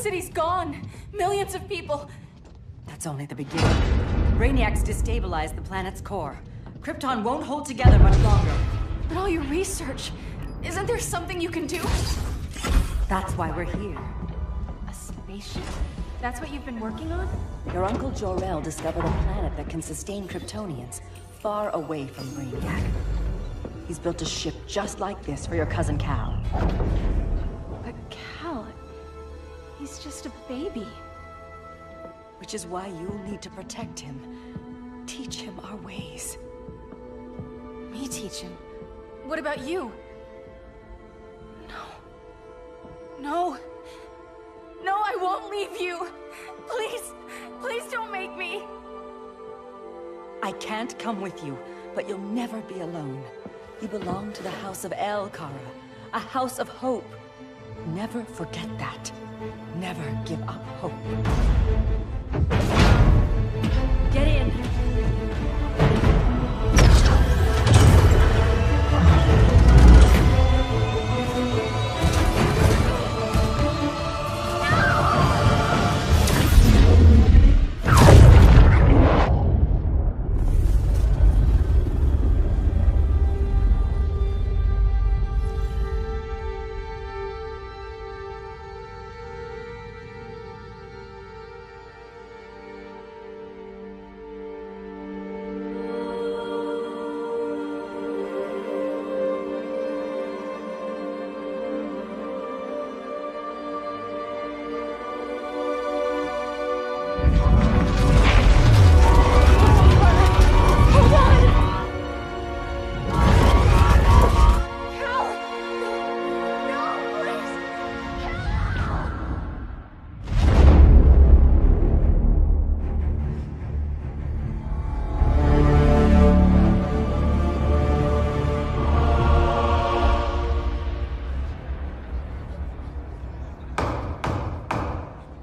city's gone. Millions of people. That's only the beginning. Brainiac's destabilized the planet's core. Krypton won't hold together much longer. But all your research, isn't there something you can do? That's why we're here. A spaceship? That's what you've been working on? Your uncle Jor-El discovered a planet that can sustain Kryptonians, far away from Brainiac. He's built a ship just like this for your cousin Cal. But Cal... he's just a baby. Which is why you'll need to protect him. Teach him our ways. Me teach him? What about you? No. No, I won't leave you. Please, please don't make me. I can't come with you, but you'll never be alone. You belong to the House of El, Kara. A house of hope. Never forget that. Never give up hope. Get in.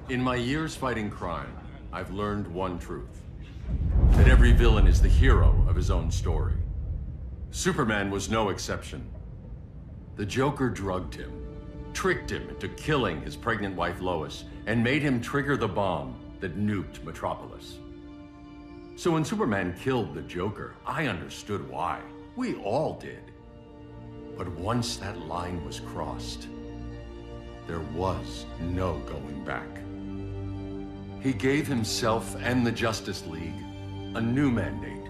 In my years fighting crime, I've learned one truth. That every villain is the hero of his own story. Superman was no exception. The Joker drugged him, tricked him into killing his pregnant wife Lois, and made him trigger the bomb that nuked Metropolis. So when Superman killed the Joker, I understood why. We all did. But once that line was crossed, there was no going back. He gave himself and the Justice League a new mandate.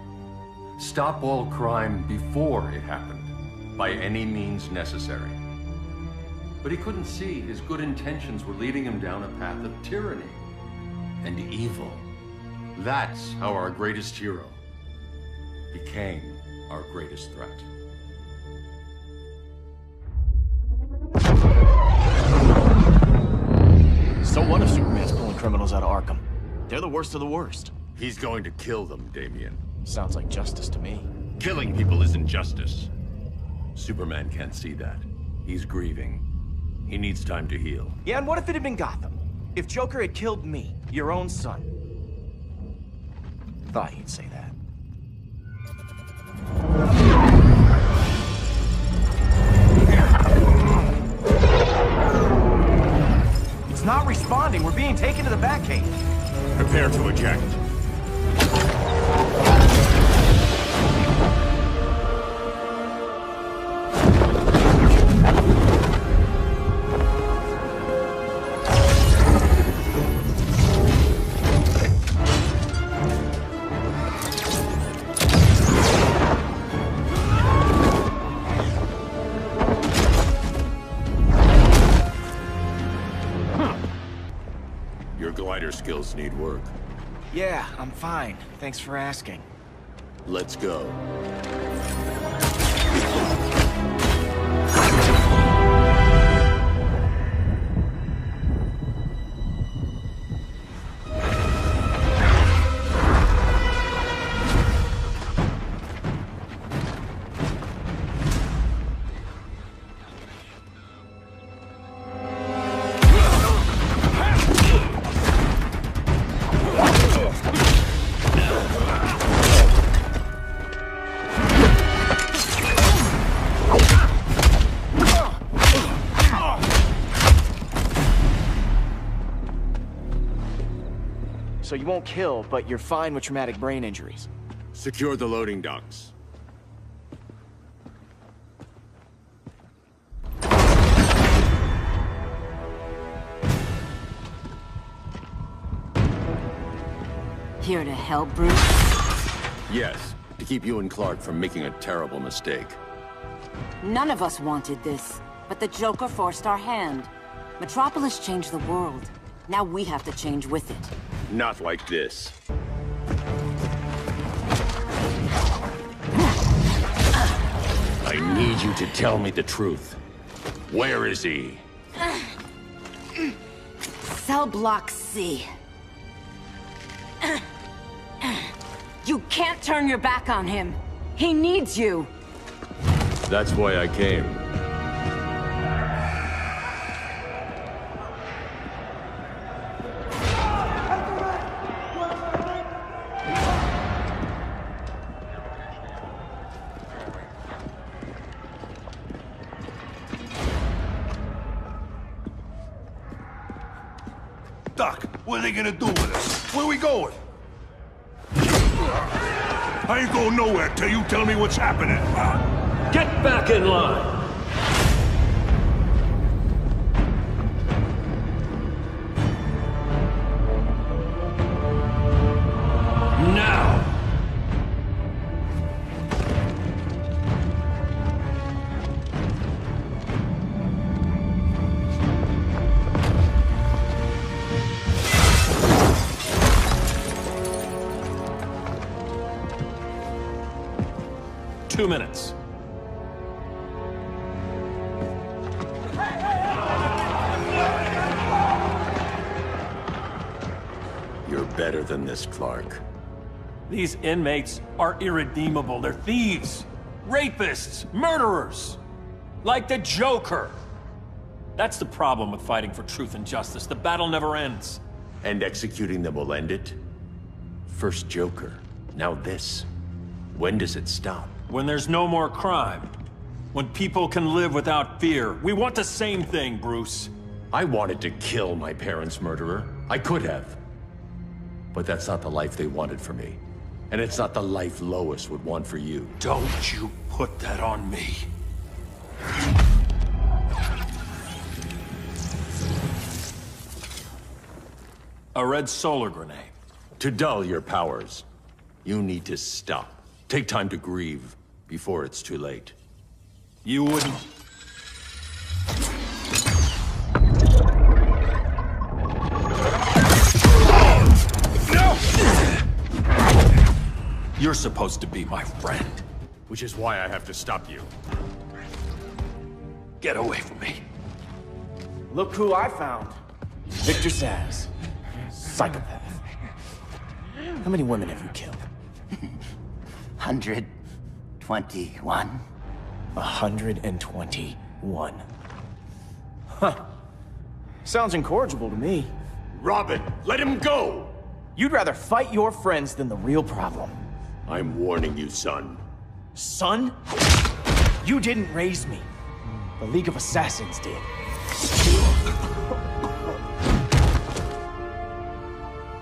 Stop all crime before it happened, by any means necessary. But he couldn't see his good intentions were leading him down a path of tyranny and evil. That's how our greatest hero became our greatest threat. So what if Superman's pulling criminals out of Arkham? They're the worst of the worst. He's going to kill them, Damian. Sounds like justice to me. Killing people isn't justice. Superman can't see that. He's grieving. He needs time to heal. Yeah, and what if it had been Gotham? If Joker had killed me, your own son? Thought he'd say that. It's not responding. We're being taken to the Batcave. Prepare to eject. Your glider skills need work. Yeah, I'm fine. Thanks for asking. Let's go. so you won't kill, but you're fine with traumatic brain injuries. Secure the loading docks. Here to help, Bruce? Yes, to keep you and Clark from making a terrible mistake. None of us wanted this, but the Joker forced our hand. Metropolis changed the world. Now we have to change with it. Not like this. I need you to tell me the truth. Where is he? Cell Block C. You can't turn your back on him. He needs you. That's why I came. Doc, what are they gonna do with us? Where we going? I ain't going nowhere till you tell me what's happening. Get back in line! Now! Two minutes. You're better than this, Clark. These inmates are irredeemable. They're thieves, rapists, murderers. Like the Joker. That's the problem with fighting for truth and justice. The battle never ends. And executing them will end it? First Joker, now this. When does it stop? When there's no more crime. When people can live without fear. We want the same thing, Bruce. I wanted to kill my parents' murderer. I could have. But that's not the life they wanted for me. And it's not the life Lois would want for you. Don't you put that on me. A red solar grenade. To dull your powers, you need to stop. Take time to grieve before it's too late. You wouldn't... No! You're supposed to be my friend. Which is why I have to stop you. Get away from me. Look who I found. Victor Zsasz. Psychopath. How many women have you killed? 121. 121. Huh. Sounds incorrigible to me. Robin, let him go! You'd rather fight your friends than the real problem. I'm warning you, son. Son? You didn't raise me. The League of Assassins did.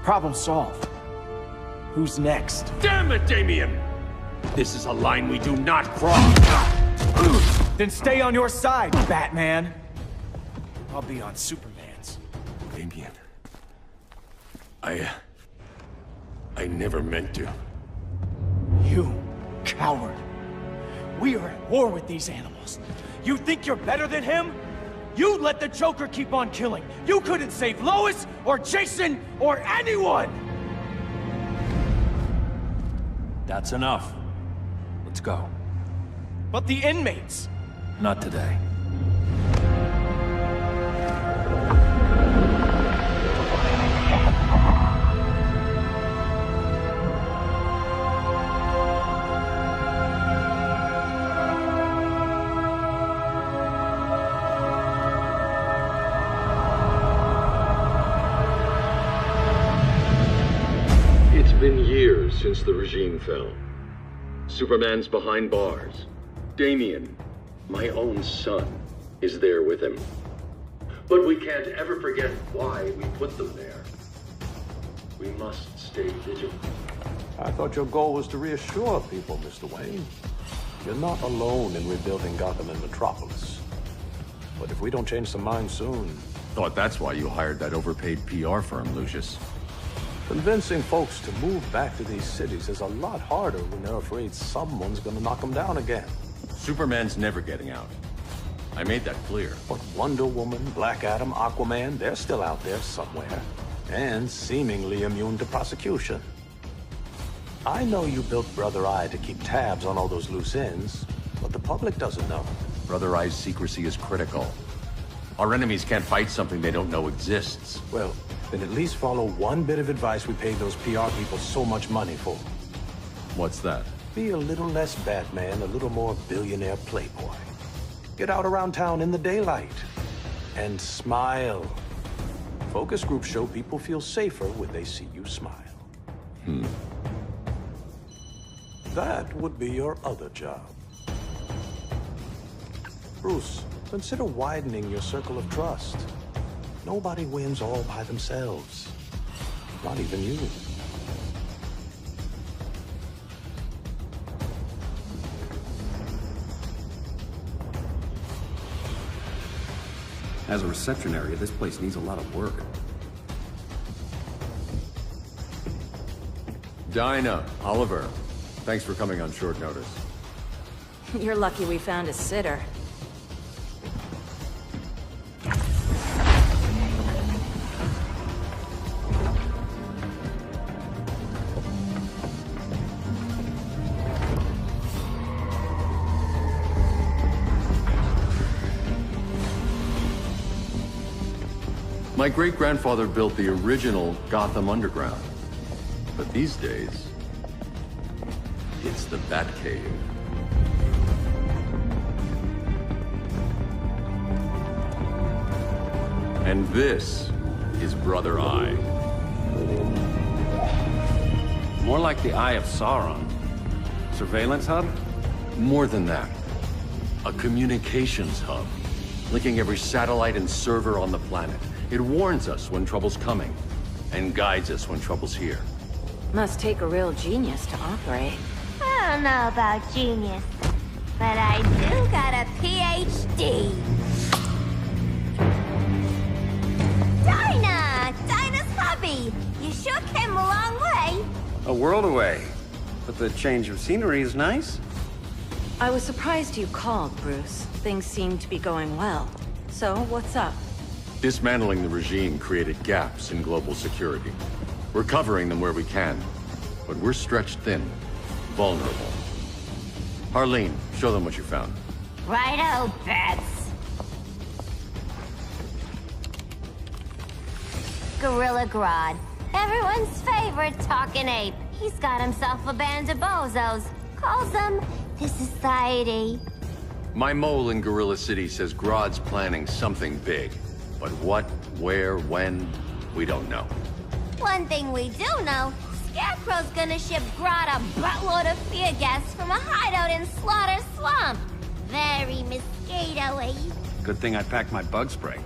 Problem solved. Who's next? Damn it, Damien! This is a line we do not cross! Then stay on your side, Batman. I'll be on Superman's. Damien. I never meant to. You coward. We are at war with these animals. You think you're better than him? You let the Joker keep on killing. You couldn't save Lois, or Jason, or anyone! That's enough. Let's go. But the inmates! Not today. It's been years since the regime fell. Superman's behind bars. Damien, my own son, is there with him. But we can't ever forget why we put them there. We must stay vigilant. I thought your goal was to reassure people, Mr. Wayne. You're not alone in rebuilding Gotham and Metropolis. But if we don't change some minds soon... Thought that's why you hired that overpaid PR firm, Lucius. Convincing folks to move back to these cities is a lot harder when they're afraid someone's gonna knock them down again. Superman's never getting out. I made that clear. But Wonder Woman, Black Adam, Aquaman, they're still out there somewhere. And seemingly immune to prosecution. I know you built Brother Eye to keep tabs on all those loose ends, but the public doesn't know. Brother Eye's secrecy is critical. Our enemies can't fight something they don't know exists. Well, then at least follow one bit of advice we paid those PR people so much money for. What's that? Be a little less Batman, a little more billionaire playboy. Get out around town in the daylight. And smile. Focus groups show people feel safer when they see you smile. That would be your other job. Bruce, consider widening your circle of trust. Nobody wins all by themselves. Not even you. As a reception area, this place needs a lot of work. Dinah, Oliver, thanks for coming on short notice. You're lucky we found a sitter. My great-grandfather built the original Gotham Underground. But these days, it's the Batcave. And this is Brother Eye. More like the Eye of Sauron. Surveillance hub? More than that. A communications hub, linking every satellite and server on the planet. It warns us when trouble's coming, and guides us when trouble's here. Must take a real genius to operate. I don't know about genius, but I do got a PhD. Dinah's hubby. You sure came a long way. A world away. But the change of scenery is nice. I was surprised you called, Bruce. Things seem to be going well. So, what's up? Dismantling the regime created gaps in global security. We're covering them where we can, but we're stretched thin, vulnerable. Harleen, show them what you found. Righto, Bats. Gorilla Grodd. Everyone's favorite talking ape. He's got himself a band of bozos. Calls them the Society. My mole in Gorilla City says Grodd's planning something big. But what, where, when, we don't know. One thing we do know, Scarecrow's gonna ship Grodd a buttload of fear gas from a hideout in Slaughter Swamp. Very mosquito-y. Good thing I packed my bug spray.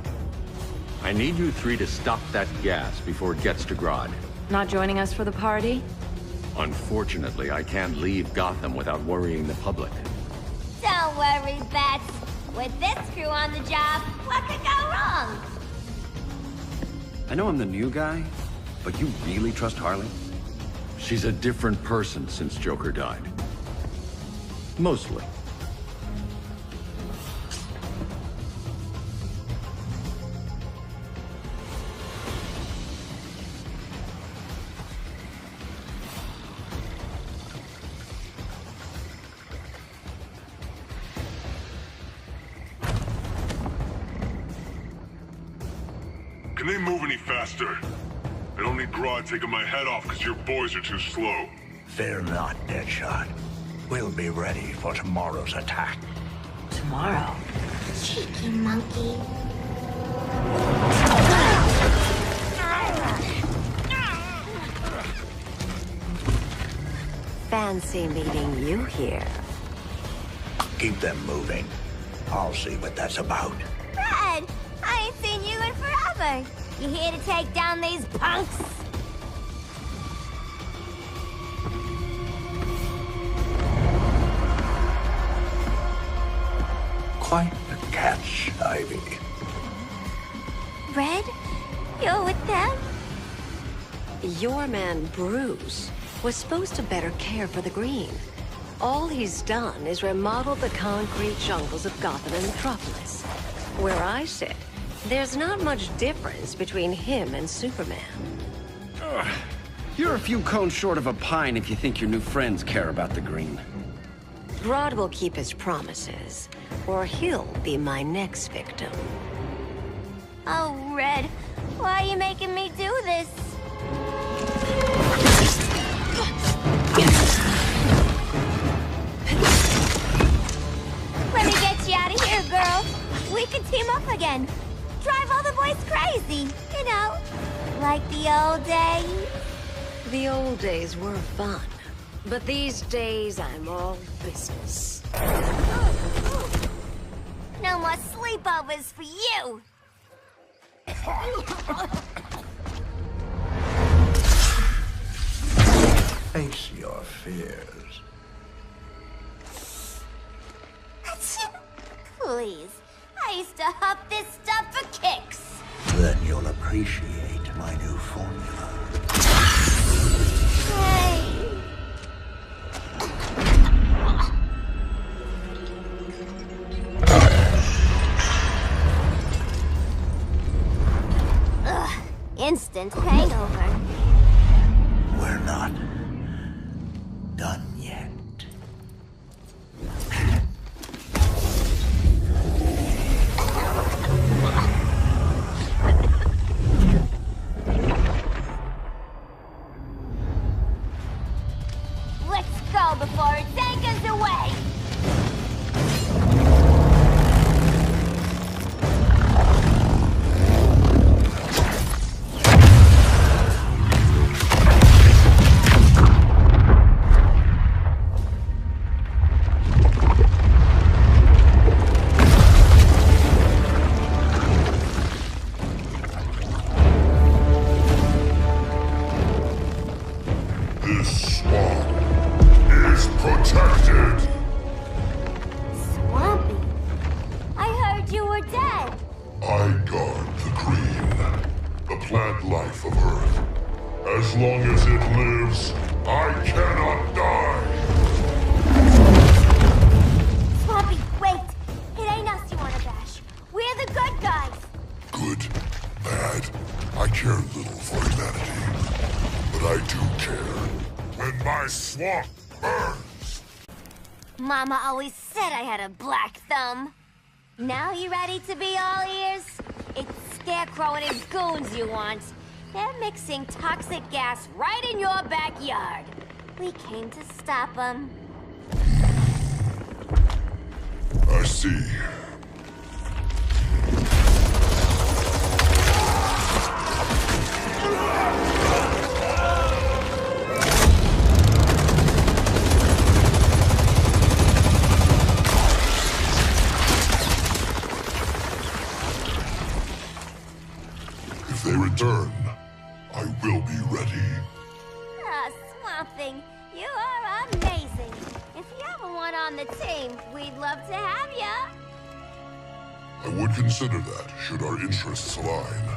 I need you three to stop that gas before it gets to Grodd. Not joining us for the party? Unfortunately, I can't leave Gotham without worrying the public. Don't worry, Bats. With this crew on the job, what could go wrong? I know I'm the new guy, but you really trust Harley? She's a different person since Joker died. Mostly. Can they move any faster? I don't need Grodd taking my head off because your boys are too slow. Fear not, Deadshot. We'll be ready for tomorrow's attack. Tomorrow? Cheeky monkey. Fancy meeting you here. Keep them moving. I'll see what that's about. Fred, I ain't seen you in forever. You here to take down these punks? Quite the catch, Ivy. Red? You're with them? Your man, Bruce, was supposed to better care for the Green. All he's done is remodel the concrete jungles of Gotham and Metropolis. Where I sit, there's not much difference between him and Superman. You're a few cones short of a pine if you think your new friends care about the Green. Grodd will keep his promises, or he'll be my next victim. Oh, Red, why are you making me do this? Let me get you out of here, girl. We could team up again. Drive all the boys crazy, you know, like the old days. The old days were fun, but these days I'm all business. No more sleepovers for you. Face your fears. Please, I used to huff this stuff for kicks. Then you'll appreciate my new formula. Hey. Ugh, instant hangover. We're not done yet. Let's go before it takes us away! This swamp is protected! Swampy? I heard you were dead. I guard the Green, the plant life of Earth. As long as it lives, I cannot die! Swampy, wait! It ain't us you wanna bash. We're the good guys. Good, bad, I care little for humanity. But I do care when my swamp burns! Mama always said I had a black thumb. Now you ready to be all ears? It's Scarecrow and his goons you want. They're mixing toxic gas right in your backyard. We came to stop them. I see. If they return, I will be ready. Ah, Swamp Thing, you are amazing. If you ever want on the team, we'd love to have ya. I would consider that, should our interests align.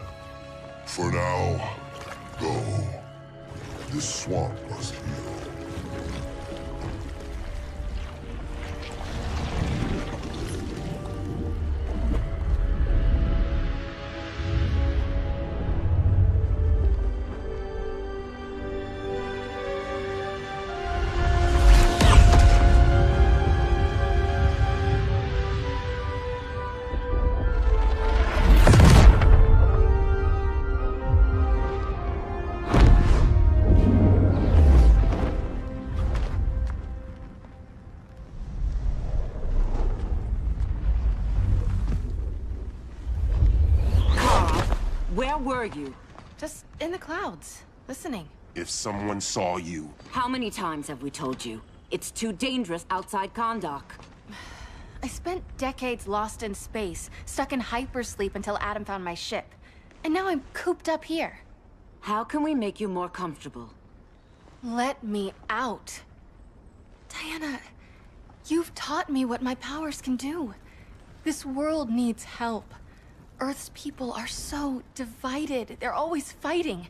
For now, go. This swamp must heal. Where were you? Just in the clouds, listening. If someone saw you... How many times have we told you? It's too dangerous outside Kahndaq. I spent decades lost in space, stuck in hypersleep until Adam found my ship. And now I'm cooped up here. How can we make you more comfortable? Let me out. Diana, you've taught me what my powers can do. This world needs help. Earth's people are so divided. They're always fighting.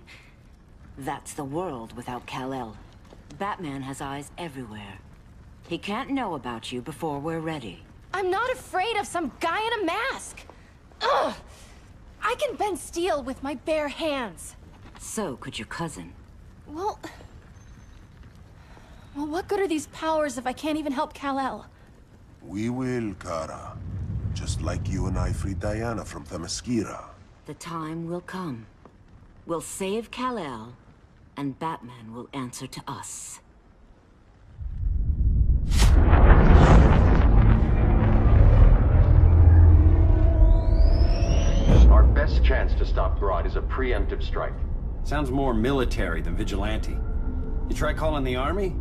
That's the world without Kal-El. Batman has eyes everywhere. He can't know about you before we're ready. I'm not afraid of some guy in a mask. Ugh! I can bend steel with my bare hands. So could your cousin. Well, what good are these powers if I can't even help Kal-El? We will, Kara. Just like you and I freed Diana from Themyscira. The time will come. We'll save Kal-El, and Batman will answer to us. Our best chance to stop Grodd is a preemptive strike. Sounds more military than vigilante. You try calling the army?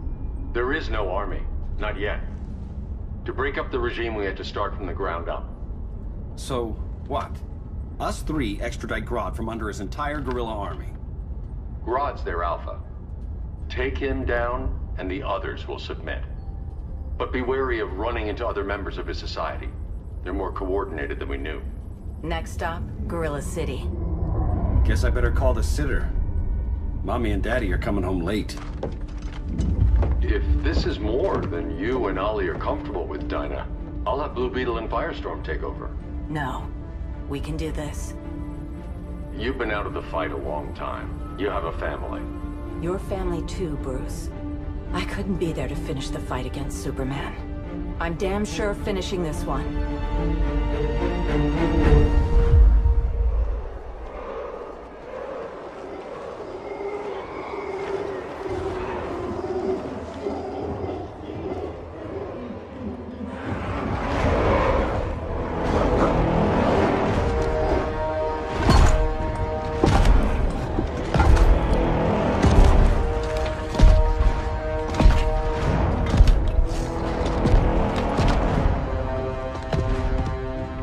There is no army. Not yet. To break up the regime, we had to start from the ground up. So, what? Us three extradite Grodd from under his entire guerrilla army. Grodd's their alpha. Take him down, and the others will submit. But be wary of running into other members of his society. They're more coordinated than we knew. Next stop, Gorilla City. Guess I better call the sitter. Mommy and Daddy are coming home late. If this is more than you and Ollie are comfortable with, Dinah, I'll have Blue Beetle and Firestorm take over. No. We can do this. You've been out of the fight a long time. You have a family. Your family too, Bruce. I couldn't be there to finish the fight against Superman. I'm damn sure finishing this one.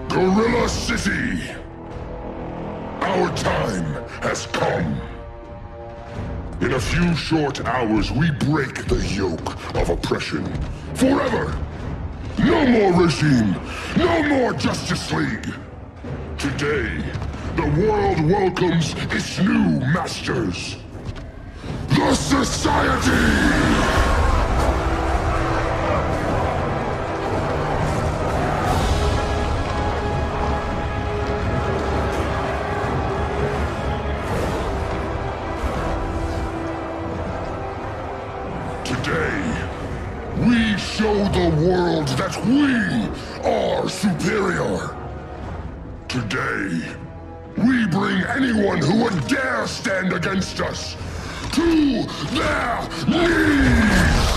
Gorilla City! Our time has come. In a few short hours, we break the yoke of oppression. Forever! No more regime! No more Justice League! Today, the world welcomes its new masters. The Society! We show the world that we are superior. Today, we bring anyone who would dare stand against us to their knees!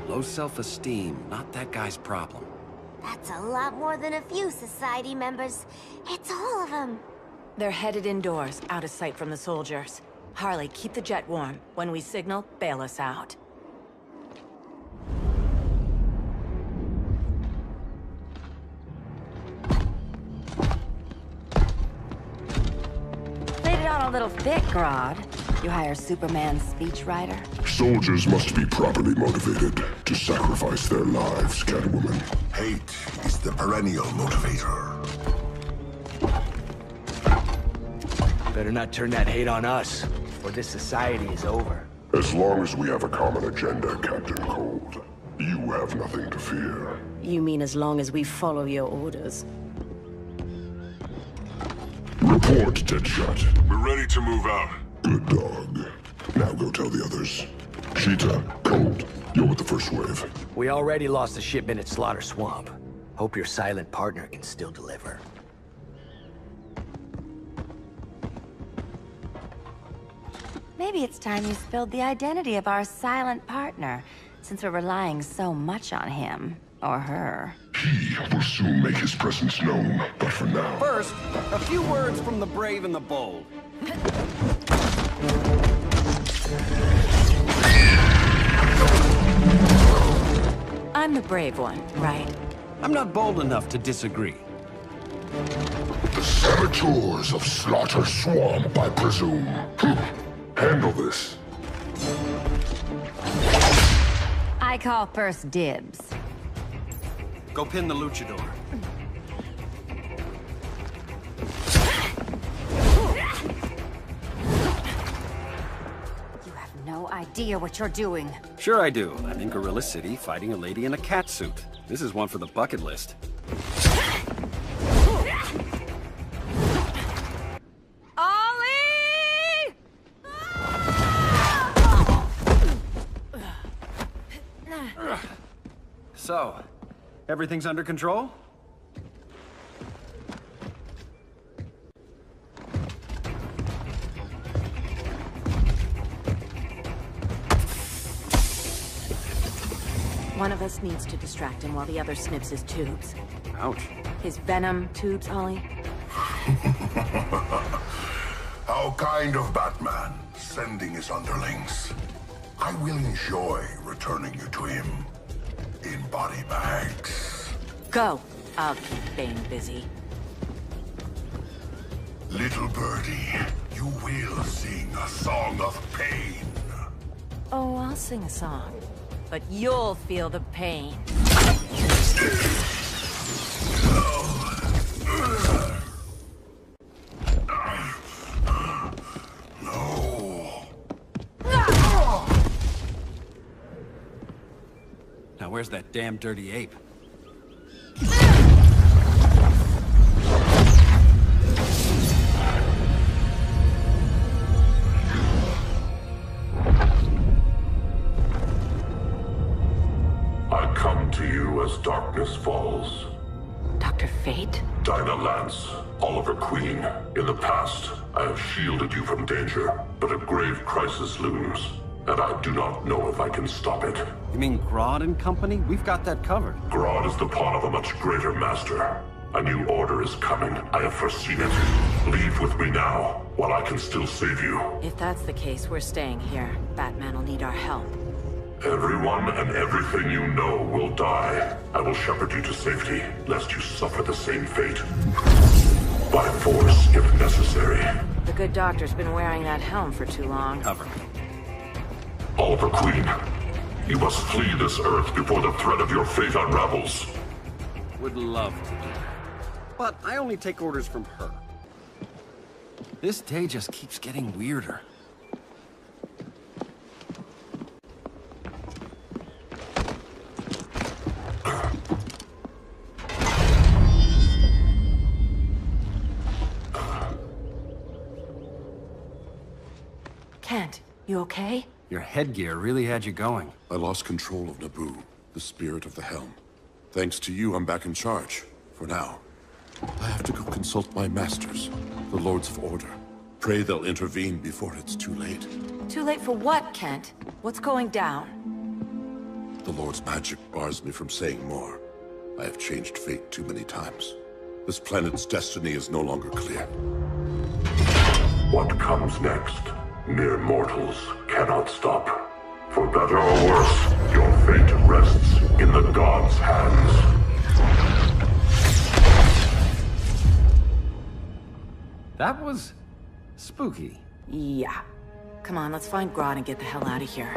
Low self-esteem, not that guy's problem. That's a lot more than a few Society members. It's all of them. They're headed indoors, out of sight from the soldiers. Harley, keep the jet warm. When we signal, bail us out. Played it on a little thick, Grodd. You hire Superman's speechwriter? Soldiers must be properly motivated to sacrifice their lives, Catwoman. Hate is the perennial motivator. Better not turn that hate on us, or this society is over. As long as we have a common agenda, Captain Cold, you have nothing to fear. You mean as long as we follow your orders? Report, Deadshot. We're ready to move out. Good dog. Now go tell the others. Cheetah, Cold, you're with the first wave. We already lost a shipment at Slaughter Swamp. Hope your silent partner can still deliver. Maybe it's time you spilled the identity of our silent partner, since we're relying so much on him. Or her. He will soon make his presence known, but for now... First, a few words from the brave and the bold. I'm the brave one, right? I'm not bold enough to disagree. The saboteurs of Slaughter Swamp, I presume. Handle this. I call first dibs. Go pin the luchador. You have no idea what you're doing. Sure I do. I'm in Gorilla City fighting a lady in a cat suit. This is one for the bucket list. Ollie! So, everything's under control? One of us needs to distract him while the other snips his tubes. Ouch. His venom tubes, Ollie? How kind of Batman, sending his underlings. I will enjoy returning you to him in body bags. Go. I'll keep Bane busy. Little birdie, you will sing a song of pain. Oh, I'll sing a song. But you'll feel the pain. No. Now where's that damn dirty ape? I come to you as darkness falls. Dr. Fate? Dinah Lance, Oliver Queen. In the past, I have shielded you from danger, but a grave crisis looms, and I do not know if I can stop it. You mean Grodd and company? We've got that covered. Grodd is the pawn of a much greater master. A new order is coming. I have foreseen it. Leave with me now, while I can still save you. If that's the case, we're staying here. Batman will need our help. Everyone and everything you know will die. I will shepherd you to safety, lest you suffer the same fate. By force, if necessary. The good doctor's been wearing that helm for too long. Cover me. Oliver Queen, you must flee this Earth before the threat of your fate unravels. Would love to do that. But I only take orders from her. This day just keeps getting weirder. Kent, you okay? Your headgear really had you going. I lost control of Naboo, the spirit of the helm. Thanks to you, I'm back in charge. For now. I have to go consult my masters, the Lords of Order. Pray they'll intervene before it's too late. Too late for what, Kent? What's going down? The Lord's magic bars me from saying more. I have changed fate too many times. This planet's destiny is no longer clear. What comes next? Mere mortals cannot stop. For better or worse, your fate rests in the gods' hands. That was spooky. Yeah. Come on, let's find Grodd and get the hell out of here.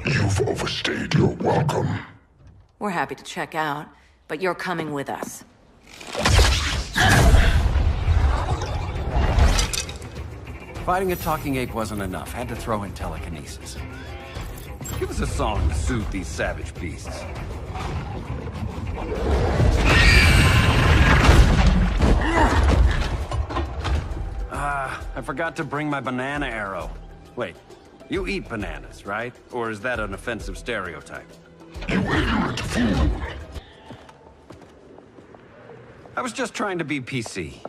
You've overstayed your welcome. We're happy to check out, but you're coming with us. Fighting a talking ape wasn't enough. Had to throw in telekinesis. Give us a song to soothe these savage beasts. I forgot to bring my banana arrow. Wait, you eat bananas, right? Or is that an offensive stereotype? You ignorant fool! I was just trying to be PC.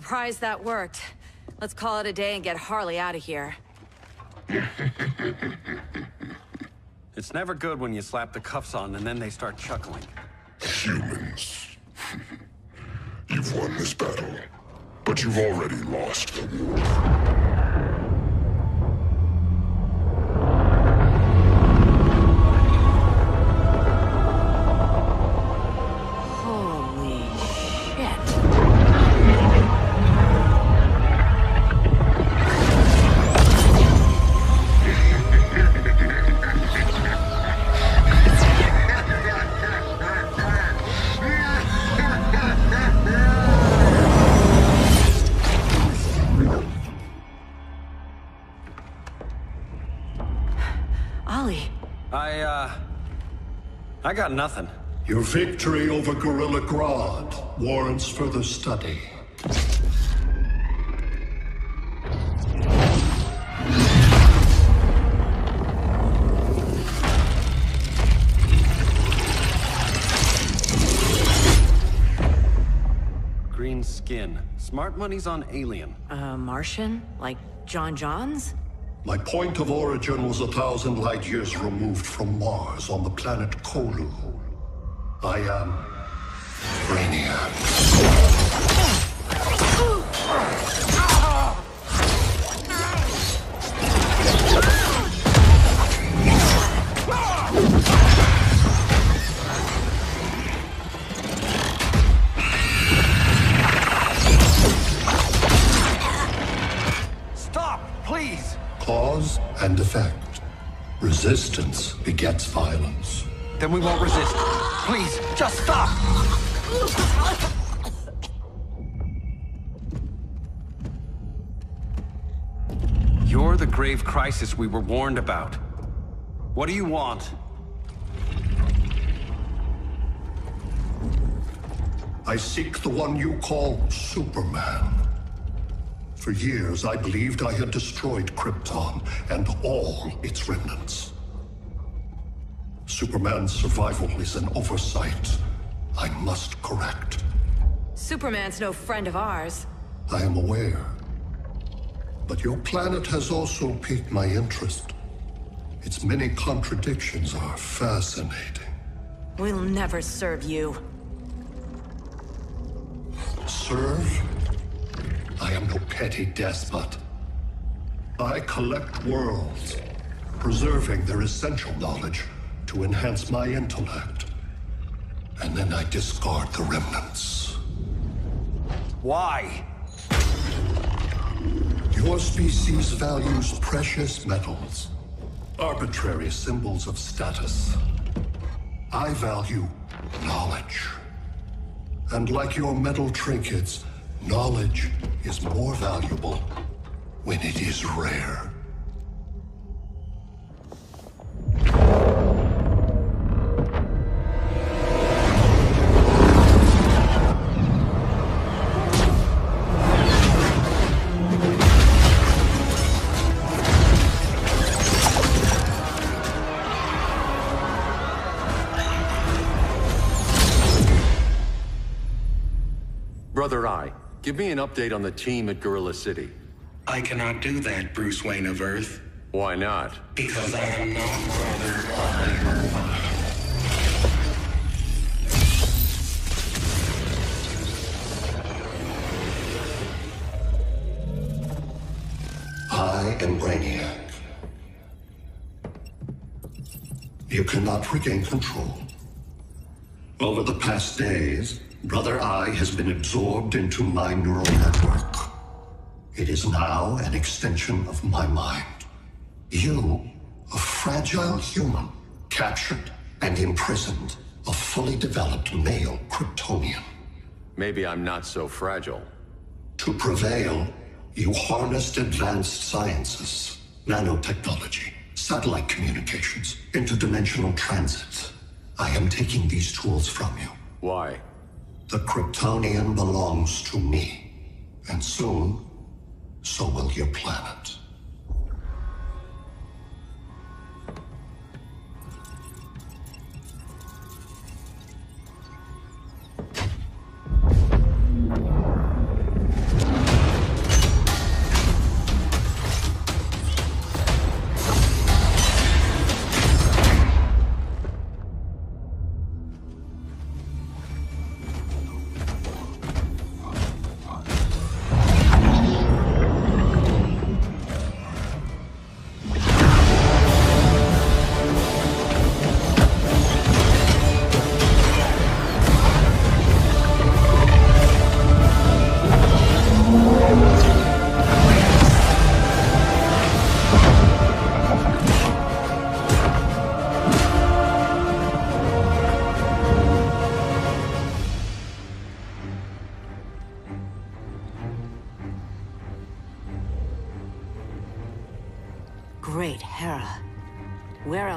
surprised that worked. Let's call it a day and get Harley out of here. It's never good when you slap the cuffs on and then they start chuckling. Humans. You've won this battle, but you've already lost the war. Holy shit. Ollie. I got nothing. Your victory over Gorilla Grodd warrants further study. Green skin. Smart money's on alien. Martian? Like John Johns? My point of origin was 1,000 light years removed from Mars on the planet Kolu. I am Brainiac. Stop, please! Cause and effect. Resistance begets violence. Then we won't resist. Please, just stop! You're the grave crisis we were warned about. What do you want? I seek the one you call Superman. For years, I believed I had destroyed Krypton and all its remnants. Superman's survival is an oversight I must correct. Superman's no friend of ours. I am aware. But your planet has also piqued my interest. Its many contradictions are fascinating. We'll never serve you. Serve? I am no petty despot. I collect worlds, preserving their essential knowledge to enhance my intellect. And then I discard the remnants. Why? Your species values precious metals, arbitrary symbols of status. I value knowledge. And like your metal trinkets, knowledge is more valuable when it is rare. Brother Eye, give me an update on the team at Gorilla City. I cannot do that, Bruce Wayne of Earth. Why not? Because I am not Brother Eye. I am Brainiac. You cannot regain control. Over the past days, Brother Eye has been absorbed into my neural network. It is now an extension of my mind. You, a fragile human, captured and imprisoned a fully developed male Kryptonian. Maybe I'm not so fragile. To prevail, you harnessed advanced sciences, nanotechnology, satellite communications, interdimensional transit. I am taking these tools from you. Why? The Kryptonian belongs to me. And soon, so will your planet.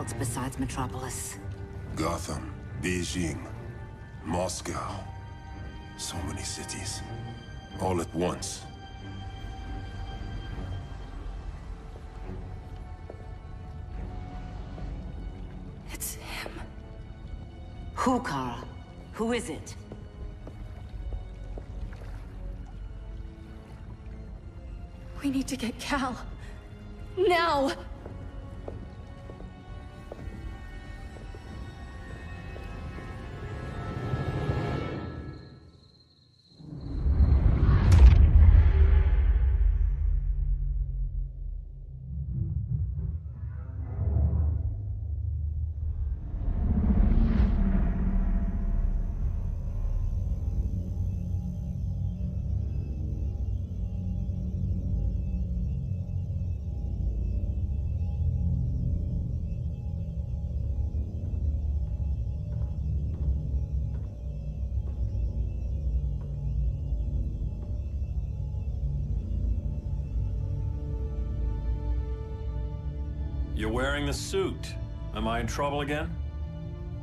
else besides Metropolis. Gotham, Beijing, Moscow. So many cities. All at once. It's him. Who, Kara? Who is it? We need to get Cal. Now! You're wearing the suit. Am I in trouble again?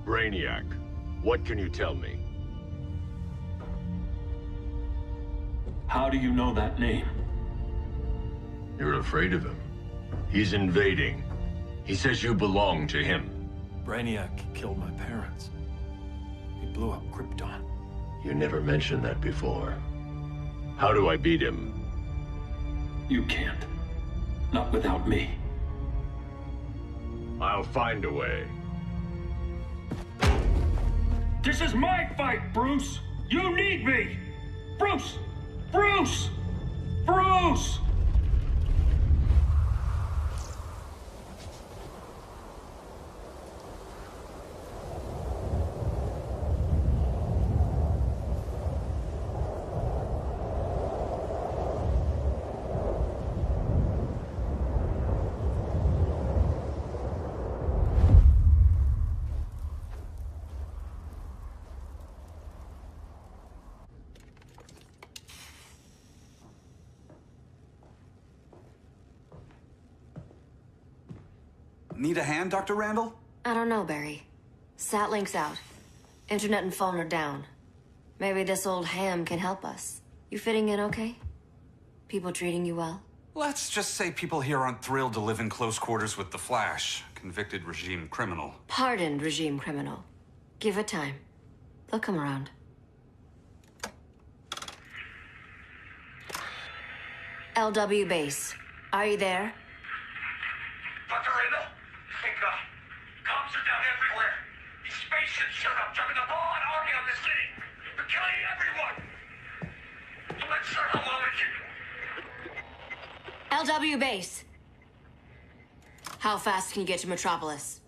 Brainiac, what can you tell me? How do you know that name? You're afraid of him. He's invading. He says you belong to him. Brainiac killed my parents. He blew up Krypton. You never mentioned that before. How do I beat him? You can't. Not without me. I'll find a way. This is my fight, Bruce! You need me! Bruce! Bruce! Bruce! Need a hand, Dr. Randall? I don't know, Barry. Satlink's out. Internet and phone are down. Maybe this old ham can help us. You fitting in okay? People treating you well? Let's just say people here aren't thrilled to live in close quarters with the Flash, convicted regime criminal. Pardoned regime criminal. Give it time. They'll come around. LW base. Are you there? Dr. Randall? Thank God. Cops are down everywhere. These spaceships showed up, driving the ball and army on this city. They're killing everyone. I'm not sure how long it can... LW base. How fast can you get to Metropolis?